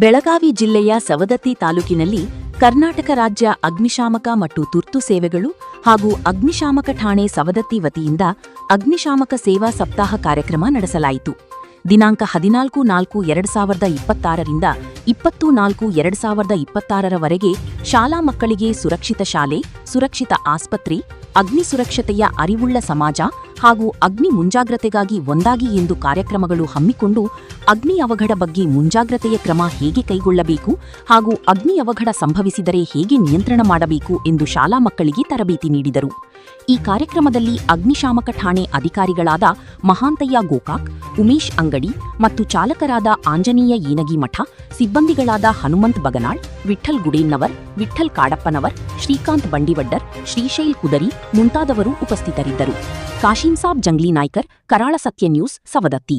ಬೆಳಗಾವಿ ಜಿಲ್ಲೆಯ ಸವದತ್ತಿ ತಾಲೂಕಿನಲ್ಲಿ ಕರ್ನಾಟಕ ರಾಜ್ಯ ಅಗ್ನಿಶಾಮಕ ಮತ್ತು ತುರ್ತು ಸೇವೆಗಳು ಹಾಗೂ ಅಗ್ನಿಶಾಮಕ ಠಾಣೆ ಸವದತ್ತಿ ವತಿಯಿಂದ ಅಗ್ನಿಶಾಮಕ ಸೇವಾ ಸಪ್ತಾಹ ಕಾರ್ಯಕ್ರಮ ನಡೆಸಲಾಯಿತು. ದಿನಾಂಕ 14-4-2026 ರಿಂದ 20-4-2026 ಶಾಲಾ ಮಕ್ಕಳಿಗೆ ಸುರಕ್ಷಿತ ಶಾಲೆ, ಸುರಕ್ಷಿತ ಆಸ್ಪತ್ರೆ, ಅಗ್ನಿ ಸುರಕ್ಷತೆಯ ಅರಿವುಳ್ಳ ಸಮಾಜ ಹಾಗೂ ಅಗ್ನಿ ಮುಂಜಾಗ್ರತೆಗಾಗಿ ಒಂದಾಗಿ ಎಂದು ಕಾರ್ಯಕ್ರಮಗಳು ಹಮ್ಮಿಕೊಂಡು ಅಗ್ನಿ ಅವಘಡ ಬಗ್ಗೆ ಮುಂಜಾಗ್ರತೆಯ ಕ್ರಮ ಹೇಗೆ ಕೈಗೊಳ್ಳಬೇಕು ಹಾಗೂ ಅಗ್ನಿ ಅವಘಡ ಸಂಭವಿಸಿದರೆ ಹೇಗೆ ನಿಯಂತ್ರಣ ಮಾಡಬೇಕು ಎಂದು ಶಾಲಾ ಮಕ್ಕಳಿಗೆ ತರಬೇತಿ ನೀಡಿದರು. ಈ ಕಾರ್ಯಕ್ರಮದಲ್ಲಿ ಅಗ್ನಿಶಾಮಕ ಠಾಣೆ ಅಧಿಕಾರಿಗಳಾದ ಮಹಾಂತಯ್ಯ ಗೋಕಾಕ್, ಉಮೇಶ್ ಅಂಗಡಿ ಮತ್ತು ಚಾಲಕರಾದ ಆಂಜನೇಯ ಏನಗಿಮಠ, ಸಿಬ್ಬಂದಿಗಳಾದ ಹನುಮಂತ್ ಬಗನಾಳ್, ವಿಠ್ಠಲ್ ಗುಡೇನ್ನವರ್, ವಿಠ್ಠಲ್ ಕಾಡಪ್ಪನವರ್, ಶ್ರೀಕಾಂತ್ ಬಂಡಿವಡ್ಡರ್, ಶ್ರೀಶೈಲ್ ಕುದರಿ ಮುಂತಾದವರು ಉಪಸ್ಥಿತರಿದ್ದರು. ಕಾಶಿಂಸಾಬ್ ಜಂಗ್ಲಿ ನಾಯ್ಕರ್, ಕರಾಳ ಸತ್ಯ ನ್ಯೂಸ್, ಸವದತ್ತಿ.